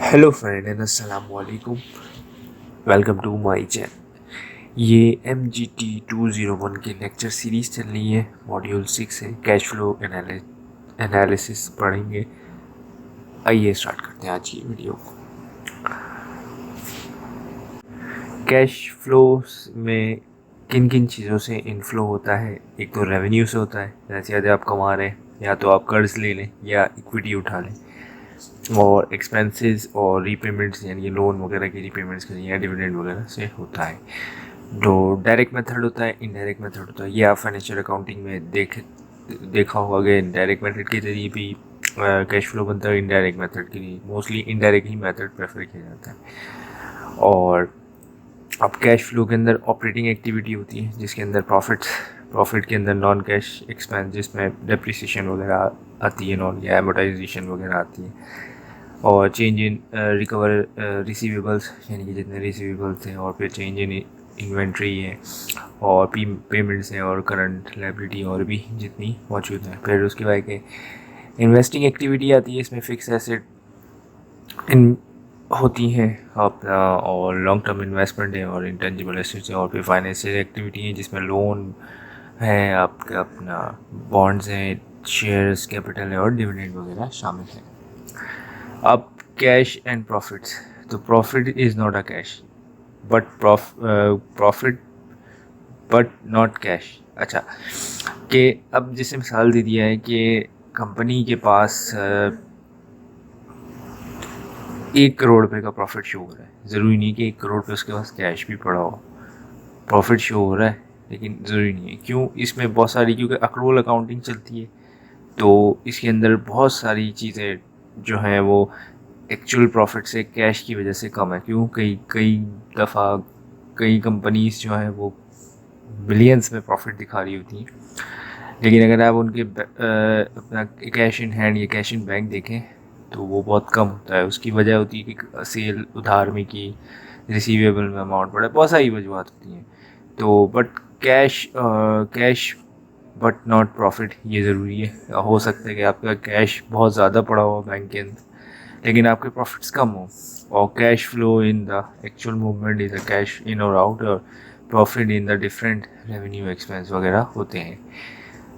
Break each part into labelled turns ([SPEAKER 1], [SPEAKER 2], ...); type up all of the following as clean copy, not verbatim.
[SPEAKER 1] Hello friend and अस्सलाम वालेकुम। Welcome to my channel. ये MGT 201 की लेक्चर सीरीज़ चल रही है। मॉड्यूल 6 है, कैश फ्लो एनालिसिस पढ़ेंगे। आइए स्टार्ट करते हैं आज की वीडियो को। कैश फ्लो में किन किन चीज़ों से इनफ्लो होता है? एक तो रेवेन्यू से होता है, जैसे आप कमा रहे हैं या तो आप कर्ज ले लें या इक्विटी उठा लें। और एक्सपेंसेस और रीपेमेंट्स यानी लोन वगैरह की रीपेमेंट्स करें या डिविडेंड वगैरह से होता है। जो डायरेक्ट मेथड होता है, इनडायरेक्ट मेथड होता है। ये आप फाइनेंशियल अकाउंटिंग में देखा होगा कि डायरेक्ट मेथड के जरिए भी कैश फ्लो बनता है। इनडायरेक्ट मेथड के लिए मोस्टली इनडायरेक्ट ही मेथड प्रेफर किया जाता है। और अब कैश फ्लो के अंदर ऑपरेटिंग एक्टिविटी होती है जिसके अंदर प्रॉफिट के अंदर नॉन कैश एक्सपेंस जिसमें डेप्रिसिएशन वगैरह आती है, नॉन या एमोटाइजेशन वगैरह आती है। और चेंज इन रिकवर रिसीवेबल्स यानी कि जितने रिसीवेबल्स हैं, और फिर चेंज इन इन्वेंट्री है, और पेमेंट्स हैं, और करंट लाइबिलिटी और भी जितनी मौजूद है। फिर उसके बाद के इन्वेस्टिंग एक्टिविटी आती है, इसमें फिक्स एसेट इन होती हैं अपना, और लॉन्ग टर्म इन्वेस्टमेंट है, और इंटेंजिबल एसेट्स है, और फिर फाइनेंशियल एक्टिविटी है जिसमें लोन है, आपका अपना बॉन्ड्स हैं, शेयर्स कैपिटल है, और डिविडेंड वगैरह शामिल है। अब कैश एंड प्रॉफिट्स, तो profit is not a cash but profit but not cash. अच्छा, कि अब जैसे मिसाल दे दिया है कि कंपनी के पास 1 करोड़ रुपए का प्रॉफिट शो हो रहा है। ज़रूरी नहीं कि 1 करोड़ पे उसके पास कैश भी पड़ा हो, प्रॉफिट शो हो रहा है, लेकिन ज़रूरी नहीं है। क्यों? इसमें बहुत सारी, क्योंकि अक्रूवल अकाउंटिंग चलती है, तो इसके अंदर बहुत सारी चीज़ें जो हैं वो एक्चुअल प्रॉफिट से कैश की वजह से कम है। क्यों? कई कई दफ़ा कई कंपनीज जो हैं वो बिलियंस में प्रॉफिट दिखा रही होती हैं, लेकिन अगर आप उनके अपना कैश इन हैंड या कैश इन बैंक देखें तो वो बहुत कम होता है। उसकी वजह होती है कि सेल उधार में की, रिसीवेबल में अमाउंट बढ़ा, बहुत सारी वजूहत होती हैं। तो but cash but not profit, ये ज़रूरी है। हो सकता है कि आपका कैश बहुत ज़्यादा पड़ा हो बैंक के अंदर, लेकिन आपके प्रॉफिट्स कम हो। और cash flow in the actual movement is the cash in और आउट, और profit in the different revenue expense वगैरह होते हैं।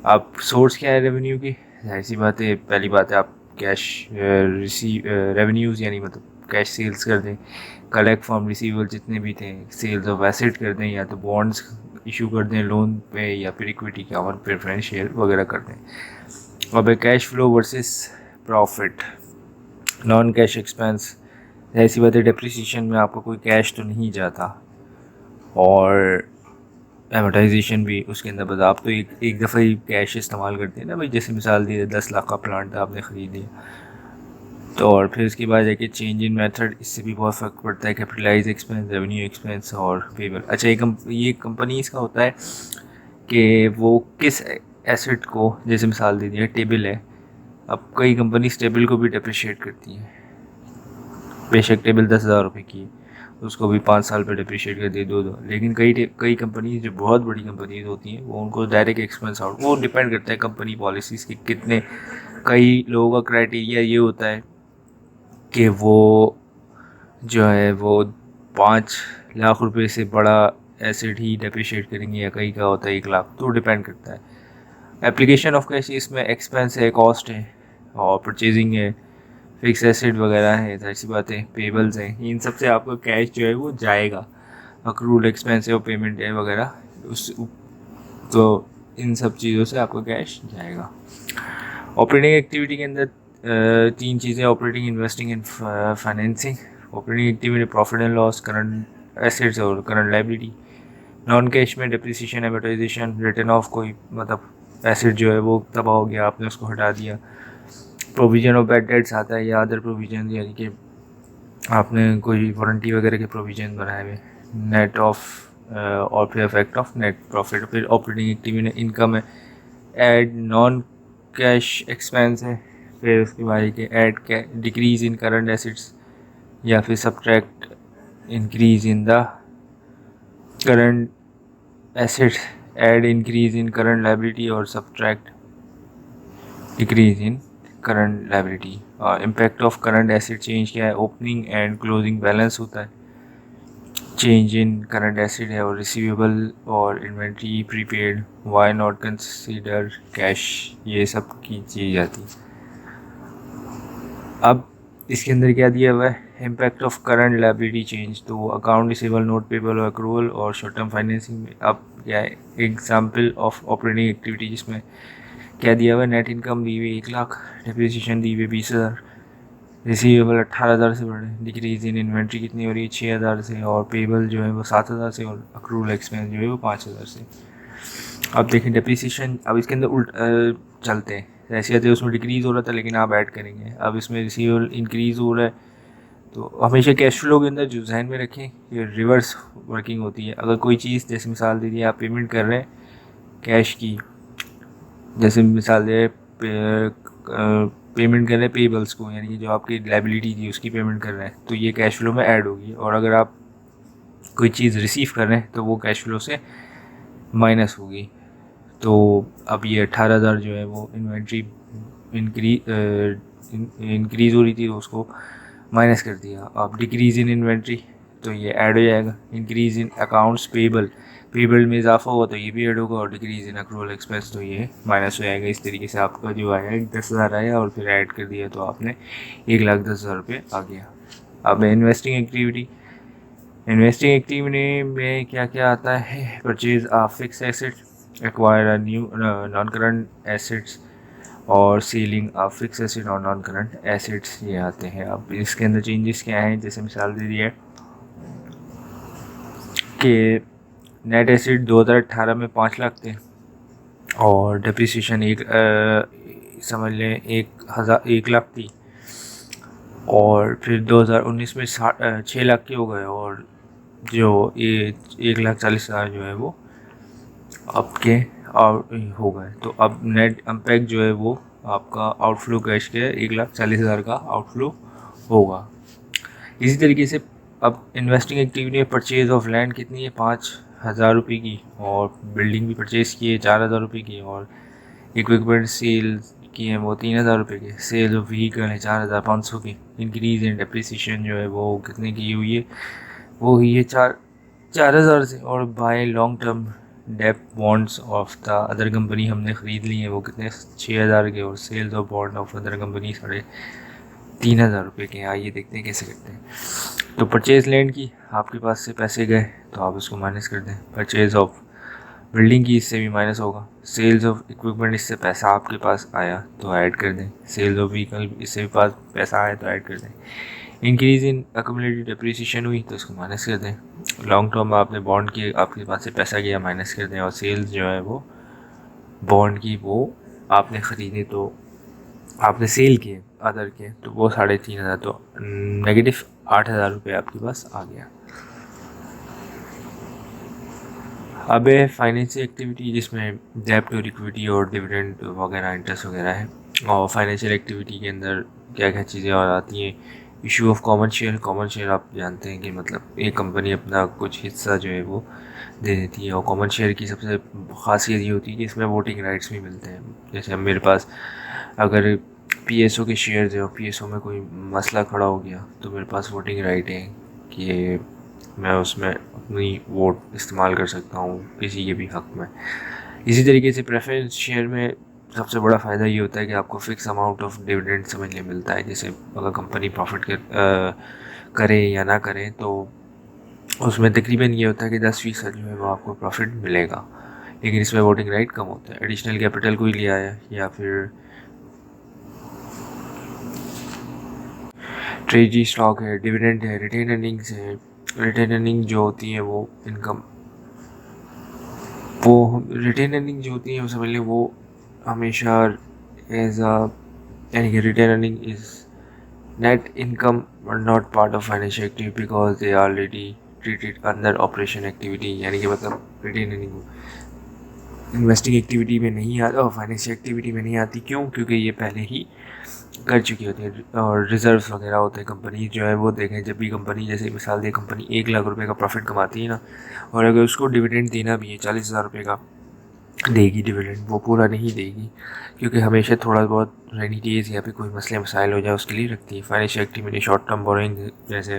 [SPEAKER 1] अब सोर्स क्या है रेवेन्यू की? जाहिर सी बात है, पहली बात है आप कैश रेवेन्यूज़ यानी मतलब कैश सेल्स कर दें, कलेक्ट फ्रॉम रिसीवेबल जितने भी थे, सेल्स ऑफ एसेट कर दें, या तो बॉन्ड्स इशू कर दें लोन पे, या फिर इक्विटी का और प्रेफरेंस शेयर वगैरह कर दें। अब cash flow versus profit, non cash expense, ऐसी बात है डेप्रिसिएशन में आपका कोई कैश तो नहीं जाता, और एमोटाइजेशन भी उसके अंदर बस आप तो एक दफ़ा ही कैश इस्तेमाल करते हैं ना भाई। जैसे मिसाल दी 10 लाख का प्लांट आपने ख़रीद लिया, तो और फिर उसके बाद जाके चेंज इन मेथड, इससे भी बहुत फ़र्क पड़ता है। कैपिटलाइज एक्सपेंस, रेवेन्यू एक्सपेंस और पेबल। अच्छा, ये कंपनीज़ का होता है कि वो किस एसेट को, जैसे मिसाल दे दिया टेबल है, अब कई कंपनीज टेबल को भी डिप्रिशिएट करती हैं। बेशक टेबल 10,000 रुपये की है, उसको भी 5 साल पे डिप्रिशिएट कर दिए, दो लेकिन कई कंपनीज जो बहुत बड़ी कंपनीज होती हैं वो उनको डायरेक्ट एक्सपेंस आउट, वो डिपेंड करता है कंपनी पॉलिसीज़ की कितने। कई लोगों का क्राइटेरिया ये होता है कि वो जो है वो 5 लाख रुपए से बड़ा एसेट ही डिप्रिशिएट करेंगे, या कई का होता है 1 लाख, तो डिपेंड करता है। एप्लीकेशन ऑफ कैश, इसमें एक्सपेंस है, कॉस्ट है, और परचेजिंग है, फिक्स एसेट वगैरह है, ऐसी बातें, पेबल्स हैं, इन सब से आपका कैश जो है वो जाएगा। अक्रूड एक्सपेंस है और पेमेंट है वगैरह, उस तो इन सब चीज़ों से आपका कैश जाएगा। ऑपरेटिंग एक्टिविटी के अंदर 3 चीज़ें: operating, investing and financing. Operating activity profit and loss, current assets और करंट लाइबिलिटी। नॉन कैश में डिप्रिसिएशन, एमोटाइजेशन, रिटर्न ऑफ, कोई मतलब एसेट जो है वो तबाह हो गया, आपने उसको हटा दिया। प्रोविजन ऑफ बैड डेट्स आता है, या अदर प्रोविजन, यानी कि आपने कोई वारंटी वगैरह के प्रोविजन बनाए हुए। नेट ऑफ और फिर इफेक्ट ऑफ नेट प्रॉफिट। फिर ऑपरेटिंग एक्टिविटी में इनकम है, ऐड नॉन कैश एक्सपेंस है। फिर उसके बाद कि add decrease in current assets, या फिर subtract increase in the current assets, add increase in current liability, और subtract decrease in current liability. Impact of current asset change क्या है, ओपनिंग एंड क्लोजिंग बैलेंस होता है, चेंज इन करंट एसेट है और receivable और inventory prepaid, why not consider cash, ये सब की चीज़ आती है। अब इसके अंदर क्या दिया हुआ है, impact of current liability change, तो अकाउंट रिसीवेबल, नोट पेबल और अक्रूवल और शॉर्ट टर्म फाइनेंसिंग में अब क्या है, एग्जाम्पल ऑफ ऑपरेटिंग एक्टिविटी जिसमें क्या दिया हुआ है, नेट इनकम दी हुई 1,00,000, डिप्रिसिएशन दी हुई 20,000, रिसीवेबल 18,000 से बढ़ रहे हैं, डिक्रीज इन इन्वेंट्री कितनी हो रही है 6,000 से, और पेबल जो है वो 7,000 से, और अक्रूवल एक्सपेंस जो है वो 5,000 से। अब देखें डिप्रिसिएशन, अब इसके अंदर उल्ट चलते हैं, जैसे आते उसमें डिक्रीज़ हो रहा था लेकिन आप ऐड करेंगे, अब इसमें रिसीवेबल इंक्रीज़ हो रहा है, तो हमेशा कैश फ्लो के अंदर जो जहन में रखें ये रिवर्स वर्किंग होती है। अगर कोई चीज़, जैसे मिसाल दे दी आप पेमेंट कर रहे हैं कैश की, जैसे मिसाल दे पेमेंट कर रहे हैं पेबल्स को, यानी कि जो आपकी लाइबिलिटी थी उसकी पेमेंट कर रहे हैं, तो ये कैश फ्लो में ऐड होगी, और अगर आप कोई चीज़ रिसीव कर रहे हैं तो वो कैश फ्लो से माइनस होगी। तो अब ये 18,000 जो है वो इन्वेंट्री इंक्रीज़ हो रही थी तो उसको माइनस कर दिया। अब डिक्रीज़ इन इन्वेंट्री तो ये ऐड हो जाएगा, इंक्रीज़ इन अकाउंट्स पेबल में इजाफा हुआ तो ये भी ऐड होगा, और डिक्रीज़ इन अक्रूवल एक्सपेंस तो ये माइनस हो जाएगा। इस तरीके से आपका जो आया 10,000 आया और फिर ऐड कर दिया तो आपने 1,10,000 रुपये आ गया। अब इन्वेस्टिंग एक्टिविटी में क्या क्या आता है, purchase of fix asset, acquire a new non current assets, और सीलिंग ऑफ फिक्स एसेट और नॉन करंट एसेट्स, ये आते हैं। अब इसके अंदर चेंजेस क्या हैं, जैसे मिसाल दे दी है कि नेट एसेट 2018 में 5,00,000 थे, और डिप्रिसिएशन समझ लें 1,00,000 थी, और फिर 2019 में 6,00,000 के हो गए, और जो ये 1,40,000 जो है वो आपके हो गए। तो अब नेट इम्पैक्ट जो है वो आपका आउटफ्लो कैश के 1,40,000 का आउटफ्लो होगा। इसी तरीके से अब इन्वेस्टिंग एक्टिविटी में परचेज ऑफ लैंड कितनी है 5,000 रुपये की, और बिल्डिंग भी परचेज़ की है 4,000 रुपये की, और इक्विपमेंट सेल की है वो 3,000 रुपये की, सेल ऑफ व्हीकल है 4,500 की, इंक्रीज़ इन डिप्रिसिएशन जो है वो कितने की हुई है, वो हुई है 4,000 से, और by long term debt bonds of the other company हमने ख़रीद ली हैं वो कितने 6,000 के, और sales of bond of other company 3,500 रुपये के। आइए देखते हैं कैसे करते हैं। तो परचेज़ लैंड की आपके पास से पैसे गए तो आप उसको माइनस कर दें, परचेज़ ऑफ बिल्डिंग की इससे भी माइनस होगा, सेल्स ऑफ इक्विपमेंट इससे पैसा आपके पास आया तो ऐड कर दें, सेल्स ऑफ व्हीकल इससे भी पास पैसा आया तो ऐड कर दें, इंक्रीज़ इन एक्यूमुलेटेड डिप्रिसिएशन हुई तो इसको माइनस कर दें, लॉन्ग टर्म आपने बॉन्ड की आपके पास से पैसा गया माइनस कर दें, और सेल्स जो है वो बॉन्ड की वो आपने ख़रीदे तो आपने सेल किए अदर के तो वो 3,500, तो नेगेटिव 8,000 रुपये आपके पास आ गया। अब है फाइनेंशियल एक्टिविटी जिसमें डेब्ट और इक्विटी और डिविडेंड वगैरह इंटरेस्ट वगैरह है, और फाइनेंशियल एक्टिविटी के अंदर क्या क्या चीज़ें और आती हैं, इशू ऑफ कॉमन शेयर आप जानते हैं कि मतलब एक कंपनी अपना कुछ हिस्सा जो है वो दे देती है, और कॉमन शेयर की सबसे खासियत ये होती है कि इसमें वोटिंग राइट्स भी मिलते हैं। जैसे अब मेरे पास अगर पीएसओ के शेयर्स है और पीएसओ में कोई मसला खड़ा हो गया तो मेरे पास वोटिंग राइट है कि मैं उसमें अपनी वोट इस्तेमाल कर सकता हूँ किसी के भी हक़ में। इसी तरीके से प्रेफरेंस शेयर में सबसे बड़ा फ़ायदा ये होता है कि आपको फ़िक्स अमाउंट ऑफ डिविडेंड समझने मिलता है। जैसे अगर कंपनी प्रॉफिट करे या ना करे तो उसमें तकरीबन ये होता है कि 10% जो है वो आपको प्रॉफिट मिलेगा, लेकिन इसमें वोटिंग राइट कम होता है। एडिशनल कैपिटल कोई लिया है या फिर ट्रेजरी स्टॉक है, डिविडेंड है, रिटेन अर्निंग्स है। रिटेन अर्निंग जो होती है वो इनकम, वो रिटेन अर्निंग जो होती है वो समझ लें वो हमेशा एज अ, यानी कि retain earning is net income but not part of financial activity because they are already treated under operation activity. यानी कि मतलब रिटेन अर्निंग इन्वेस्टिंग एक्टिविटी में नहीं आता और फाइनेंशियल एक्टिविटी में नहीं आती। क्यों? क्योंकि ये पहले ही कर चुकी होती है, और रिजर्व्स वगैरह होते हैं। कंपनी जो है वो देखें, जब भी कंपनी, जैसे मिसाल दे कंपनी 1,00,000 रुपये का प्रॉफिट कमाती है ना, और अगर उसको डिविडेंड देना भी है 40,000 रुपये का, देगी डिविडेंड, वो पूरा नहीं देगी, क्योंकि हमेशा थोड़ा बहुत रेनी डेज या फिर कोई मसले मसाइल हो जाए उसके लिए रखती है। Financial activity short term borrowing, जैसे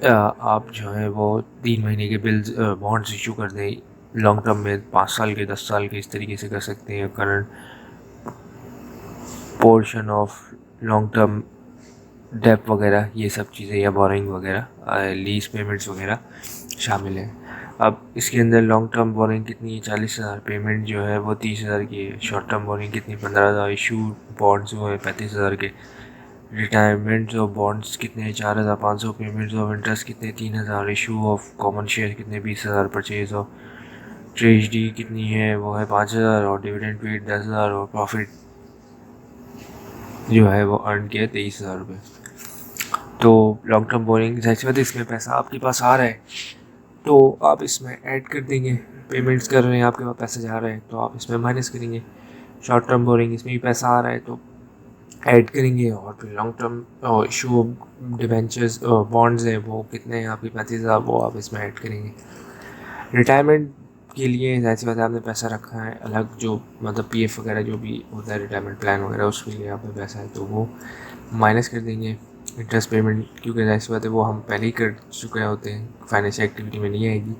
[SPEAKER 1] आप जो है वो 3 महीने के बिल्स बॉन्ड्स इशू कर दें, लॉन्ग टर्म में 5 साल के 10 साल के इस तरीके से कर सकते हैं। Current portion of long term debt वगैरह, ये सब चीज़ें या बोरिंग वगैरह, लीज पेमेंट्स वगैरह शामिल है। अब इसके अंदर लॉन्ग टर्म बोरिंग कितनी है, 40,000, पेमेंट जो है वो 30,000 की है। शॉर्ट टर्म बोरिंग कितनी, 15,000, इशू बॉन्ड्स जो है 35,000 के। रिटायरमेंट ऑफ बॉन्ड्स कितने हैं, 4,500, पेमेंट्स ऑफ इंटरेस्ट कितने, 3,000, इशू ऑफ कॉमन शेयर कितने, 20,000, परचेज ऑफ ट्रेजरी कितनी है, वो है 5,000, और डिविडेंड पेड 10,000, और प्रॉफिट जो है वो अर्न किया 23,000 रुपये। तो लॉन्ग टर्म बोरिंग जाहिर सी बात है, इसमें पैसा आपके पास आ रहा है तो आप इसमें ऐड कर देंगे। पेमेंट्स कर रहे हैं, आपके पास पैसा जा रहा है तो आप इसमें माइनस करेंगे। शॉर्ट टर्म बोरिंग, इसमें भी पैसा आ रहा है तो ऐड करेंगे। और फिर long term issue debentures bonds हैं, वो कितने हैं आपके 35,000, वो आप इसमें ऐड करेंगे। रिटायरमेंट के लिए जाहिर सी बात है आपने पैसा रखा है अलग, जो मतलब पीएफ वगैरह जो भी होता है रिटायरमेंट प्लान वगैरह, उसके लिए आपने पैसा है तो वो माइनस कर देंगे। इंटरेस्ट पेमेंट, क्योंकि जाहिर सी बात है वो हम पहले ही कर चुके होते हैं, फाइनेंशियल एक्टिविटी में नहीं आएगी।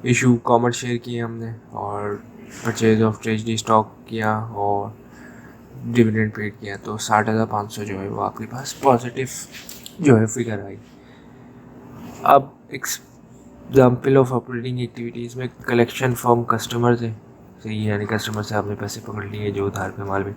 [SPEAKER 1] इशू कॉमन शेयर किए हमने, और परचेज ऑफ ट्रेजरी स्टॉक किया, और डिविडेंड पेड किया, तो 60,500 जो है वो आपके पास पॉजिटिव जो है फिगर आई। अब एग्जाम्पल ऑफ ऑपरेटिंग एक्टिविटीज़ में कलेक्शन फ्रॉम कस्टमर से सही है, यानी कस्टमर से आपने पैसे पकड़ लिए जो उधार पे माल में।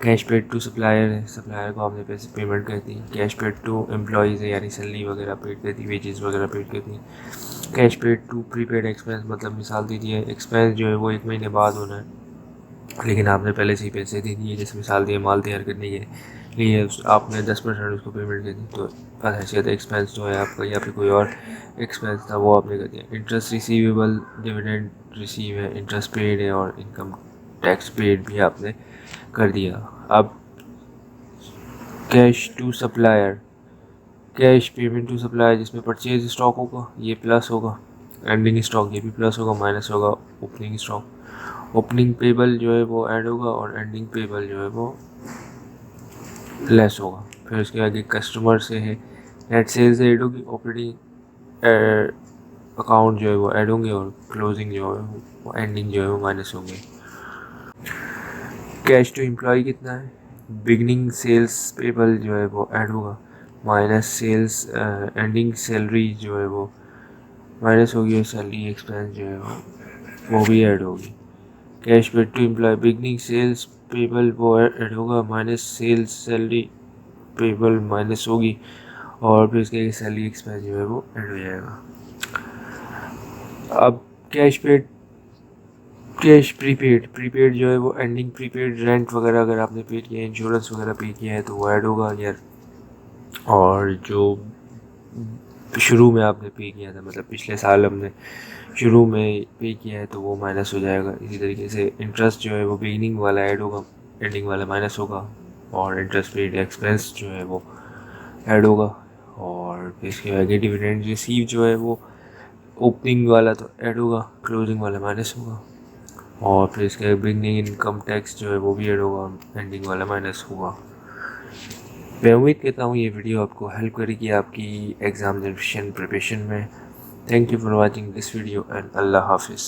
[SPEAKER 1] कैश पेड टू सप्लायर है, सप्लायर को आपने पैसे पेमेंट कर दी। कैश पेड टू एम्प्लॉयज़ है, यानी सैलरी वगैरह पेड कर दी, वेजेस वगैरह पेड कर दी। Cash paid to prepaid expense, मतलब मिसाल दीजिए एक्सपेंस जो है वो 1 महीने बाद होना है, लेकिन आपने पहले से ही पैसे दे दिए। जैसे मिसाल दिए माल तैयार करने के लिए आपने 10% उसको पेमेंट कर दी, तो हैसियत एक्सपेंस जो है आपका, या फिर कोई और एक्सपेंस था वो आपने कर दिया। इंटरेस्ट रिसीवेबल, डिविडेंड रिसीव है, इंटरेस्ट पेड है, और इनकम टैक्स पेड भी आपने कर दिया। अब cash to supplier, cash payment to supplier जिसमें परचेज स्टॉक होगा ये प्लस होगा, एंडिंग स्टॉक ये भी प्लस होगा, माइनस होगा ओपनिंग स्टॉक। ओपनिंग पेबल जो है वो ऐड होगा, और एंडिंग पेबल जो है वो लेस होगा। फिर उसके आगे कस्टमर से है, नेट सेल्स ऐड होगी, ऑपरेटिंग अकाउंट जो है वो ऐड होंगे, और क्लोजिंग जो है वो एंडिंग जो है वो माइनस होंगे। कैश टू एम्प्लॉय कितना है, बिगनिंग सेल्स पेबल जो है वो ऐड होगा, माइनस सेल्स एंडिंग सैलरी जो है वो माइनस होगी, और सैलरी एक्सपेंस जो है वो भी ऐड होगी। Cash paid to employ, beginning sales payable वो ऐड होगा, minus sales salary payable minus होगी, और फिर इसके सैलरी एक्सपेंस जो है वो ऐड हो जाएगा। अब कैश प्रीपेड जो है वो एंडिंग प्रीपेड, रेंट वगैरह अगर आपने पे किया है, इंश्योरेंस वगैरह पे किया है तो वो ऐड होगा यार। और जो शुरू में आपने पे किया था, मतलब पिछले साल हमने शुरू में पे किया है तो वो माइनस हो जाएगा। इसी तरीके से इंटरेस्ट जो है वो बिगिनिंग वाला ऐड होगा, एंडिंग वाला माइनस होगा, और इंटरेस्ट पेड एक्सपेंस जो है वो ऐड होगा। और फिर इसके आगे डिविडेंड रिसीव जो है वो ओपनिंग वाला तो ऐड होगा, क्लोजिंग वाला माइनस होगा। और फिर इसके बिगनिंग इनकम टैक्स जो है वो भी ऐड होगा, एंडिंग वाला माइनस होगा। मैं उम्मीद करता हूँ ये वीडियो आपको हेल्प करेगी आपकी एग्ज़ामिनेशन प्रिपरेशन में। Thank you for watching this video and अल्लाह हाफिज़।